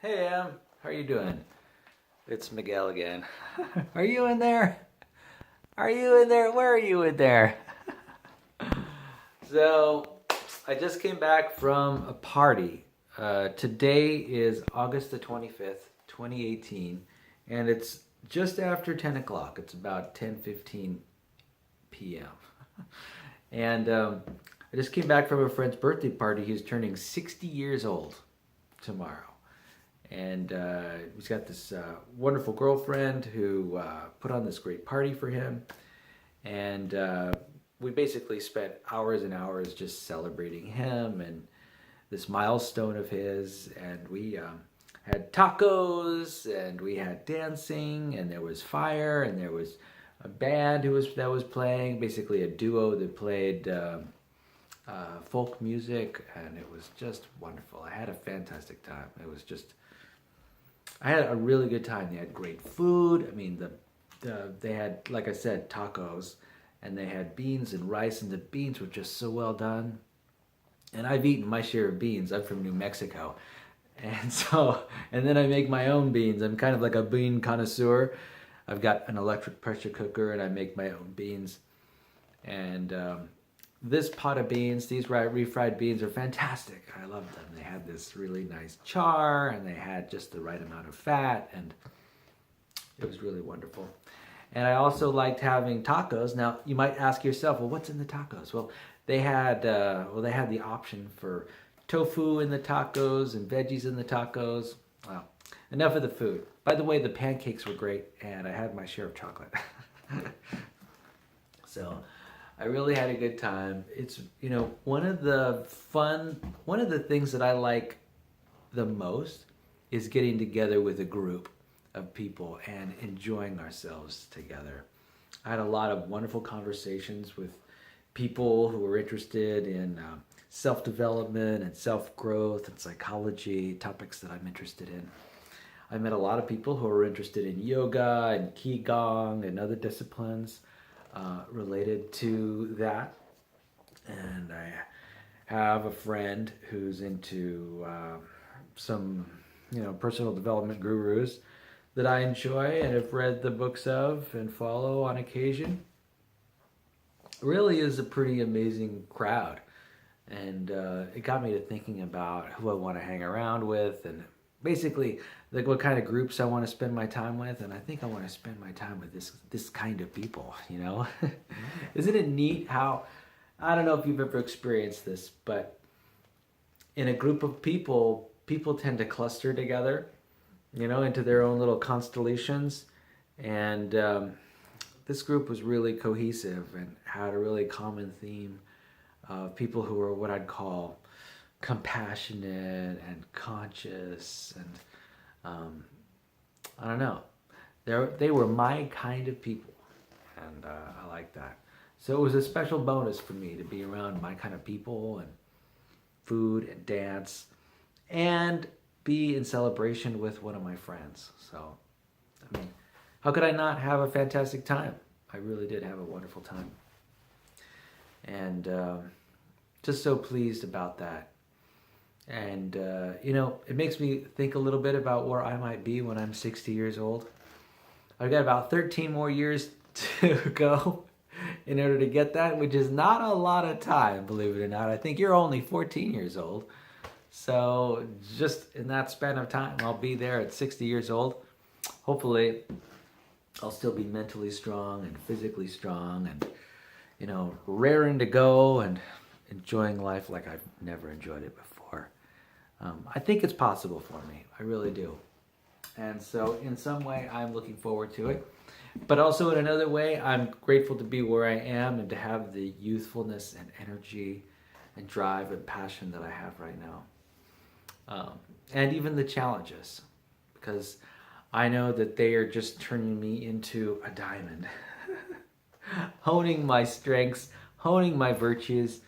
Hey, Em, how are you doing? It's Miguel again. Are you in there? Are you in there? Where are you in there? So, I just came back from a party. Today is August the 25th, 2018, and it's just after 10 o'clock. It's about 10:15 p.m. And I just came back from a friend's birthday party. He's turning 60 years old tomorrow. And he's got this wonderful girlfriend who put on this great party for him. And we basically spent hours and hours just celebrating him and this milestone of his. And we had tacos, and we had dancing, and there was fire, and there was a band that was playing, basically a duo that played folk music, and it was just wonderful. I had a fantastic time. I had a really good time. They had great food. I mean, they had, like I said, tacos, and they had beans and rice, and the beans were just so well done. And I've eaten my share of beans. I'm from New Mexico, and and then I make my own beans. I'm kind of like a bean connoisseur. I've got an electric pressure cooker, and I make my own beans. And this pot of beans, these refried beans, are fantastic. I love them. They had this really nice char, and they had just the right amount of fat, and it was really wonderful. And I also liked having tacos. Now, you might ask yourself, well, what's in the tacos? Well, they had the option for tofu in the tacos and veggies in the tacos. Well, enough of the food. By the way, the pancakes were great, and I had my share of chocolate. So I really had a good time. It's, one of the things that I like the most is getting together with a group of people and enjoying ourselves together. I had a lot of wonderful conversations with people who were interested in self-development and self-growth and psychology, topics that I'm interested in. I met a lot of people who are interested in yoga and qigong and other disciplines related to that. And I have a friend who's into some, personal development gurus that I enjoy and have read the books of and follow on occasion. It really is a pretty amazing crowd. And it got me to thinking about who I want to hang around with, and basically like what kind of groups I want to spend my time with. And I think I want to spend my time with this kind of people. Isn't it neat how, I don't know if you've ever experienced this, but in a group of people tend to cluster together, into their own little constellations. And this group was really cohesive and had a really common theme of people who were what I'd call compassionate and conscious, and I don't know, they were my kind of people, and I like that. So it was a special bonus for me to be around my kind of people, and food and dance, and be in celebration with one of my friends. So, I mean, how could I not have a fantastic time? I really did have a wonderful time. And just so pleased about that. And, it makes me think a little bit about where I might be when I'm 60 years old. I've got about 13 more years to go in order to get that, which is not a lot of time, believe it or not. I think you're only 14 years old. So just in that span of time, I'll be there at 60 years old. Hopefully, I'll still be mentally strong and physically strong and, raring to go and enjoying life like I've never enjoyed it before. I think it's possible for me. I really do. And so in some way, I'm looking forward to it. But also in another way, I'm grateful to be where I am and to have the youthfulness and energy and drive and passion that I have right now. And even the challenges, because I know that they are just turning me into a diamond. Honing my strengths, honing my virtues,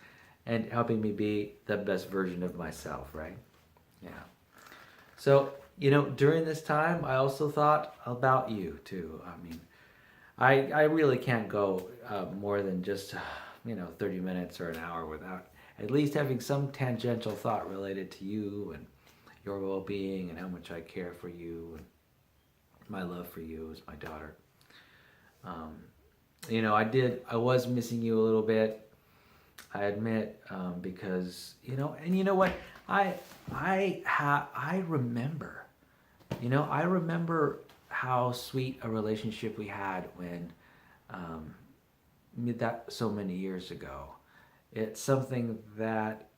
and helping me be the best version of myself, right? Yeah. So, during this time, I also thought about you too. I mean, I really can't go more than just, 30 minutes or an hour without at least having some tangential thought related to you and your well-being and how much I care for you and my love for you as my daughter. I was missing you a little bit, I admit, because, and you know what? I remember, I remember how sweet a relationship we had when, that so many years ago. It's something that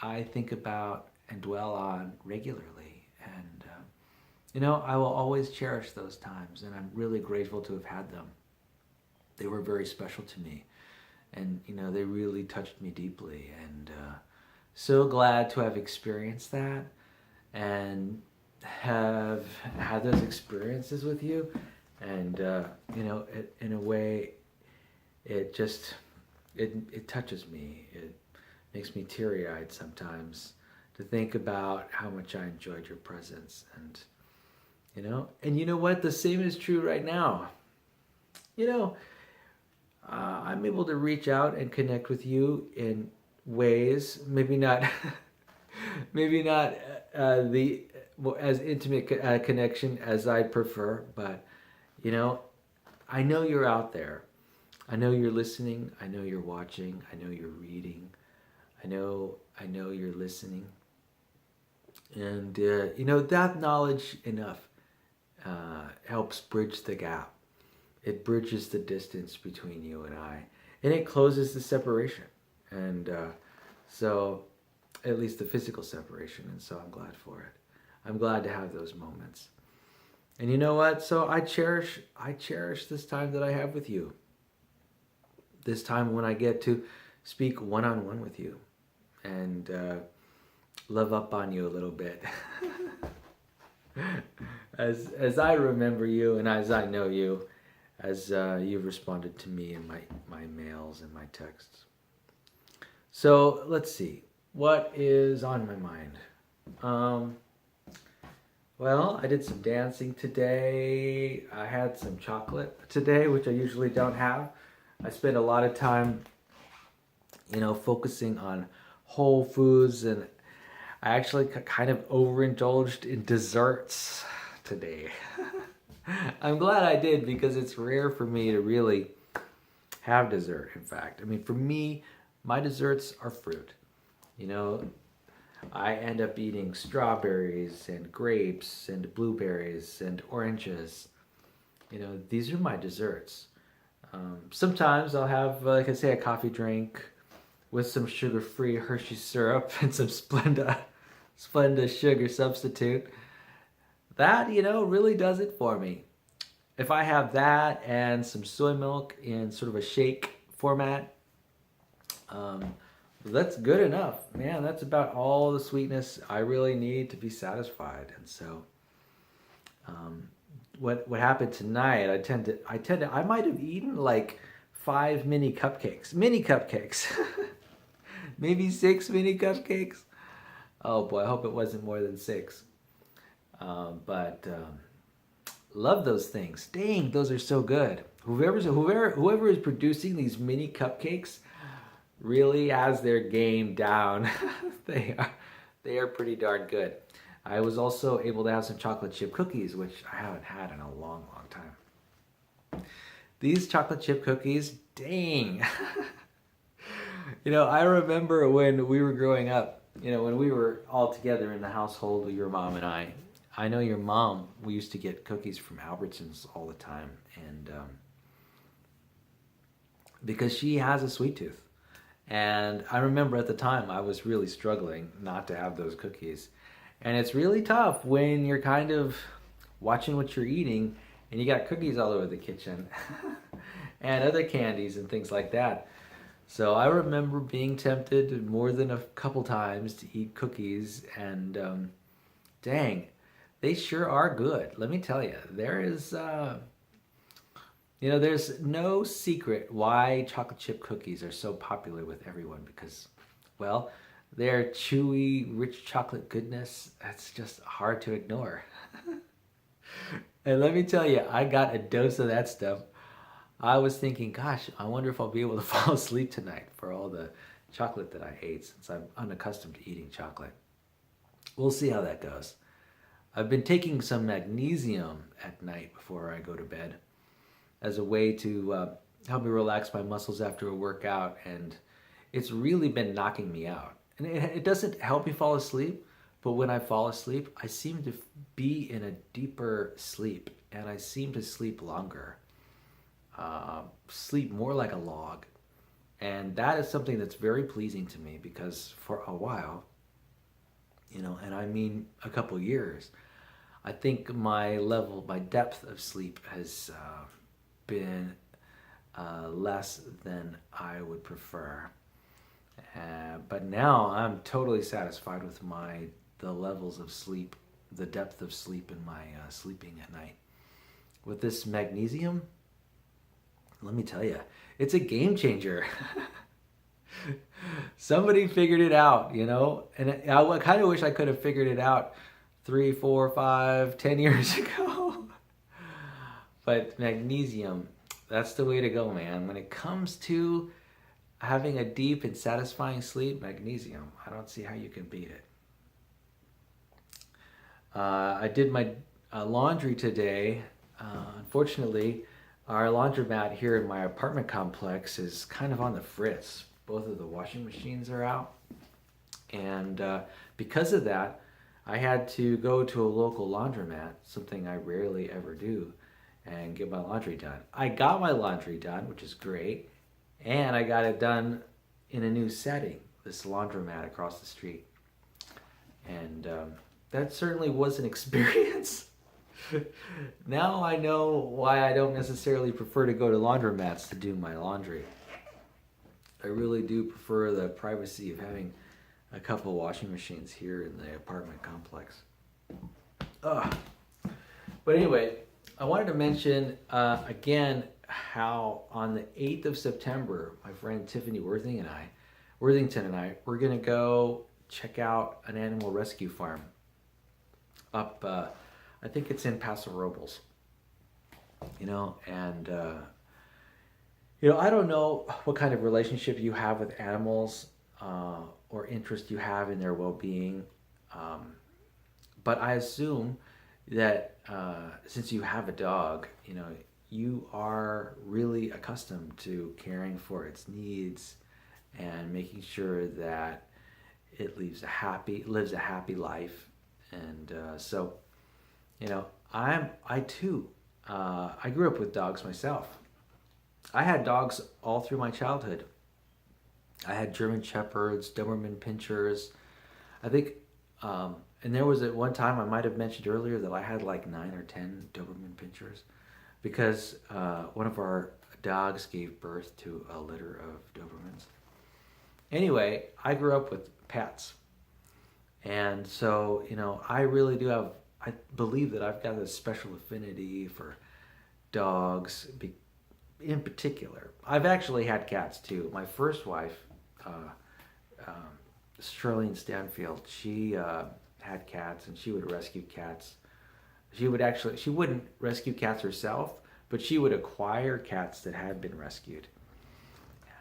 I think about and dwell on regularly. And, I will always cherish those times, and I'm really grateful to have had them. They were very special to me, and, they really touched me deeply, and so glad to have experienced that and have had those experiences with you. And, in a way, it just, it touches me. It makes me teary-eyed sometimes to think about how much I enjoyed your presence. And, and you know what? The same is true right now. I'm able to reach out and connect with you in ways, maybe not, the as intimate connection as I'd prefer, but I know you're out there. I know you're listening. I know you're watching. I know you're reading. I know you're listening. And that knowledge enough helps bridge the gap. It bridges the distance between you and I, and it closes the separation, and so at least the physical separation. And so I'm glad for it. I'm glad to have those moments. And you know what? So I cherish this time that I have with you. This time when I get to speak one-on-one with you and love up on you a little bit. as I remember you and as I know you, as you've responded to me in my mails and my texts. So let's see. What is on my mind? Well, I did some dancing today. I had some chocolate today, which I usually don't have. I spend a lot of time, focusing on whole foods, and I actually kind of overindulged in desserts today. I'm glad I did, because it's rare for me to really have dessert, in fact. I mean, for me, my desserts are fruit. I end up eating strawberries and grapes and blueberries and oranges. These are my desserts. Sometimes I'll have, like I say, a coffee drink with some sugar-free Hershey syrup and some Splenda sugar substitute. That, really does it for me. If I have that and some soy milk in sort of a shake format, that's good enough. Man, that's about all the sweetness I really need to be satisfied. And so, what happened tonight, I might have eaten like 5 mini cupcakes. Maybe 6 mini cupcakes. Oh boy, I hope it wasn't more than 6. But love those things. Dang, those are so good. Whoever is producing these mini cupcakes really has their game down. They are pretty darn good. I was also able to have some chocolate chip cookies, which I haven't had in a long, long time. These chocolate chip cookies, dang. I remember when we were growing up, when we were all together in the household with your mom and I. I know your mom, we used to get cookies from Albertsons all the time, and because she has a sweet tooth. And I remember at the time I was really struggling not to have those cookies. And it's really tough when you're kind of watching what you're eating and you got cookies all over the kitchen and other candies and things like that. So I remember being tempted more than a couple times to eat cookies, and dang, they sure are good. Let me tell you, there is, there's no secret why chocolate chip cookies are so popular with everyone, because, well, their chewy, rich chocolate goodness, that's just hard to ignore. And let me tell you, I got a dose of that stuff. I was thinking, gosh, I wonder if I'll be able to fall asleep tonight for all the chocolate that I ate, since I'm unaccustomed to eating chocolate. We'll see how that goes. I've been taking some magnesium at night before I go to bed as a way to help me relax my muscles after a workout, and it's really been knocking me out. And it doesn't help me fall asleep, but when I fall asleep, I seem to be in a deeper sleep, and I seem to sleep longer, sleep more like a log. And that is something that's very pleasing to me because for a while, and I mean a couple years, I think my depth of sleep has been less than I would prefer. But now I'm totally satisfied with the levels of sleep, the depth of sleep in my sleeping at night. With this magnesium, let me tell you, it's a game changer. Somebody figured it out, and I kind of wish I could have figured it out 3, 4, 5, 10 years ago. But magnesium, that's the way to go, man. When it comes to having a deep and satisfying sleep, magnesium, I don't see how you can beat it. I did my laundry today. Unfortunately, our laundromat here in my apartment complex is kind of on the fritz. Both of the washing machines are out. And because of that, I had to go to a local laundromat, something I rarely ever do, and get my laundry done. I got my laundry done, which is great, and I got it done in a new setting, this laundromat across the street. And that certainly was an experience. Now I know why I don't necessarily prefer to go to laundromats to do my laundry. I really do prefer the privacy of having a couple washing machines here in the apartment complex. Ugh. But anyway, I wanted to mention again how on the 8th of September, my friend Tiffany Worthington and I, we're going to go check out an animal rescue farm up, I think it's in Paso Robles, and I don't know what kind of relationship you have with animals or interest you have in their well-being, but I assume that since you have a dog, you are really accustomed to caring for its needs and making sure that it lives a happy life. And so, I too, I grew up with dogs myself. I had dogs all through my childhood. I had German Shepherds, Doberman Pinschers. I think, and there was at one time I might have mentioned earlier that I had like 9 or 10 Doberman Pinschers because one of our dogs gave birth to a litter of Dobermans. Anyway, I grew up with pets. And so, I really do I believe that I've got a special affinity for dogs in particular. I've actually had cats too. My first wife, Shirlene Stanfield, she had cats and she would rescue cats. She wouldn't rescue cats herself, but she would acquire cats that had been rescued.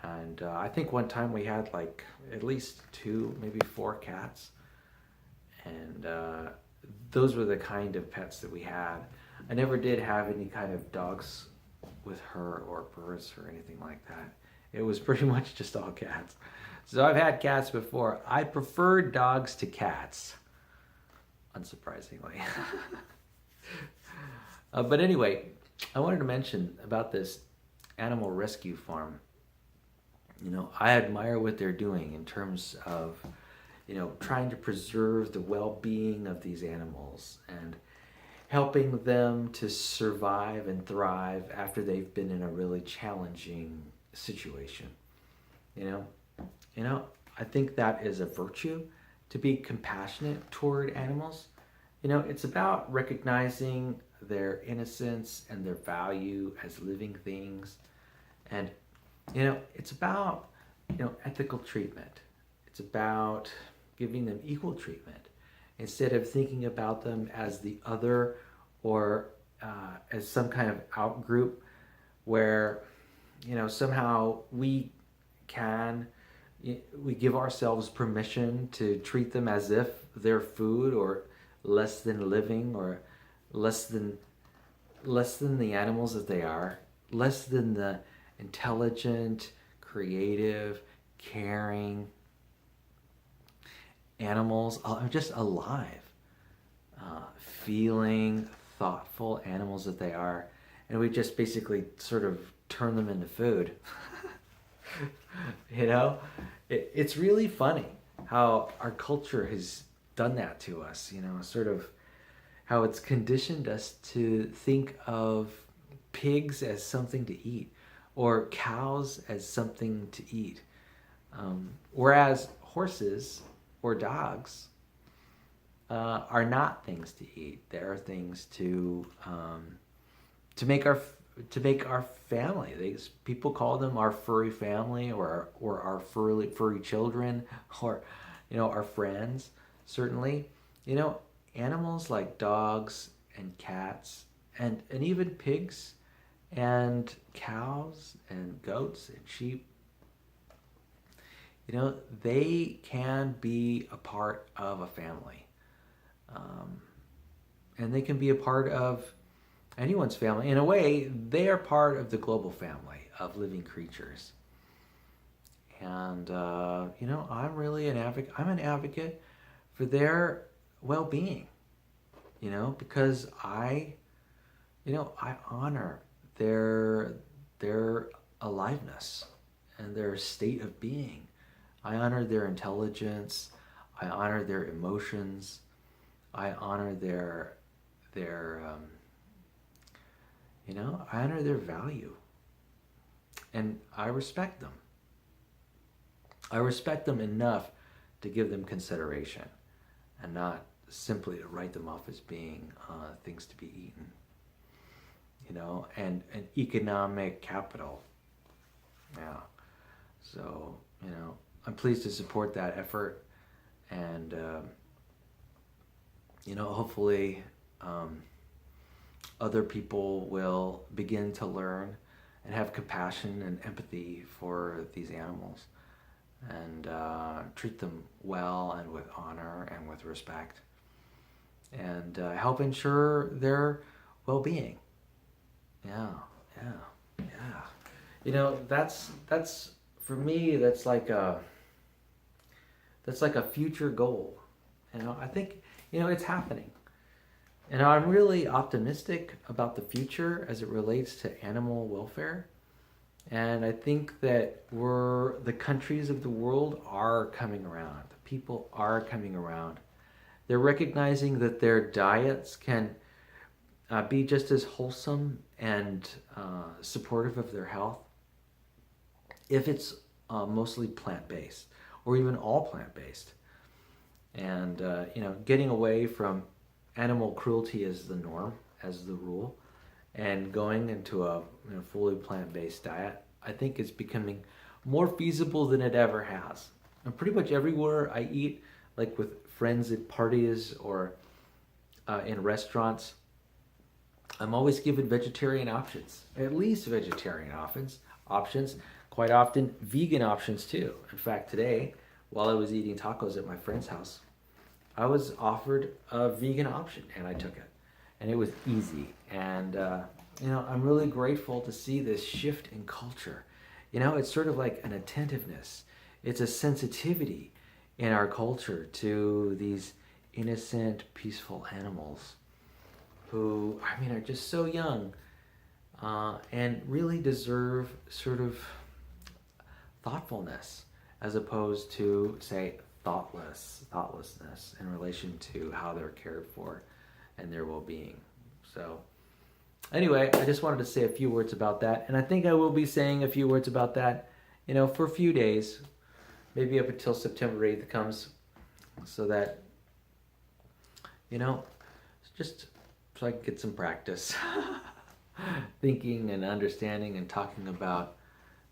And I think one time we had like at least 2, maybe 4 cats. And those were the kind of pets that we had. I never did have any kind of dogs with her or birds or anything like that. It was pretty much just all cats. So I've had cats before. I prefer dogs to cats, unsurprisingly. But anyway, I wanted to mention about this animal rescue farm. I admire what they're doing in terms of trying to preserve the well-being of these animals and helping them to survive and thrive after they've been in a really challenging situation. I think that is a virtue, to be compassionate toward animals. It's about recognizing their innocence and their value as living things. And, it's about, ethical treatment. It's about giving them equal treatment instead of thinking about them as the other or as some kind of out group where, somehow we give ourselves permission to treat them as if they're food or less than living, or less than the animals that they are, less than the intelligent, creative, caring animals, just alive, feeling, thoughtful animals that they are. And we just basically sort of turn them into food. You know, it's really funny how our culture has done that to us, you know, sort of how it's conditioned us to think of pigs as something to eat, or cows as something to eat. Whereas horses or dogs are not things to eat. They are things to make our family. People call them our furry family, or our furry children, or our friends. Certainly, animals like dogs and cats and even pigs and cows and goats and sheep. They can be a part of a family, and they can be a part of anyone's family. In a way, they are part of the global family of living creatures. And I'm really an advocate. I'm an advocate for their well-being. Because I honor their aliveness and their state of being. I honor their intelligence. I honor their emotions. I honor their I honor their value, and I respect them. I respect them enough to give them consideration, and not simply to write them off as being things to be eaten. And economic capital. Yeah. So, I'm pleased to support that effort, and hopefully other people will begin to learn and have compassion and empathy for these animals, and treat them well and with honor and with respect, and help ensure their well-being. Yeah. That's for me. That's like a future goal. I think it's happening. And I'm really optimistic about the future as it relates to animal welfare. And I think that the countries of the world are coming around. The people are coming around. They're recognizing that their diets can be just as wholesome and supportive of their health if it's mostly plant-based, or even all plant-based. And, getting away from animal cruelty as the norm, as the rule, and going into a fully plant-based diet, I think is becoming more feasible than it ever has. And pretty much everywhere I eat, like with friends at parties or in restaurants, I'm always given vegetarian options, at least vegetarian options, quite often vegan options too. In fact, today, while I was eating tacos at my friend's house, I was offered a vegan option, and I took it. And it was easy. And, I'm really grateful to see this shift in culture. It's sort of like an attentiveness. It's a sensitivity in our culture to these innocent, peaceful animals who, are just so young and really deserve sort of thoughtfulness, as opposed to, say, thoughtlessness in relation to how they're cared for and their well-being. So anyway, I just wanted to say a few words about that, and I think I will be saying a few words about that, for a few days, maybe up until September 8th comes, so that, just so I can get some practice thinking and understanding and talking about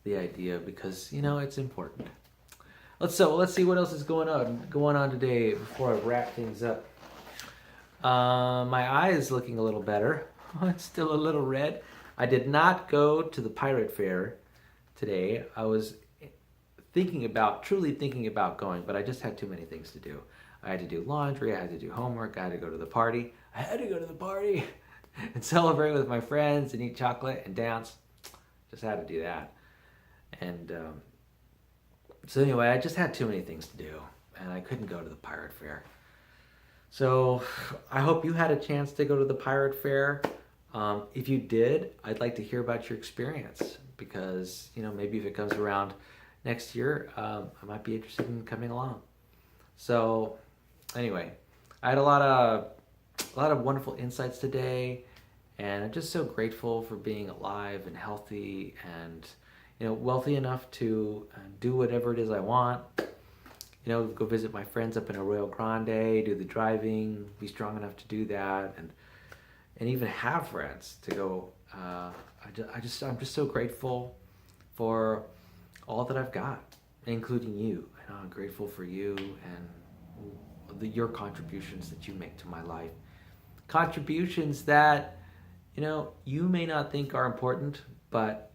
the idea, because, it's important. Let's see what else is going on today before I wrap things up. My eye is looking a little better. It's still a little red. I did not go to the pirate fair today. I was truly thinking about going, but I just had too many things to do. I had to do laundry, I had to do homework, I had to go to the party. I had to go to the party and celebrate with my friends and eat chocolate and dance. Just had to do that. And so anyway, I just had too many things to do, and I couldn't go to the pirate fair. So I hope you had a chance to go to the pirate fair. If you did, I'd like to hear about your experience, because maybe if it comes around next year, I might be interested in coming along. So anyway, I had a lot of wonderful insights today, and I'm just so grateful for being alive and healthy and wealthy enough to do whatever it is I want. Go visit my friends up in Arroyo Grande, do the driving, be strong enough to do that, and even have friends to go. I'm just so grateful for all that I've got, including you. I'm grateful for you and your contributions that you make to my life. Contributions that you may not think are important, but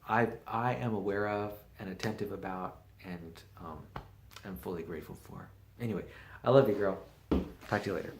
I am aware of and attentive about, and I'm fully grateful for. Anyway, I love you, girl. Talk to you later.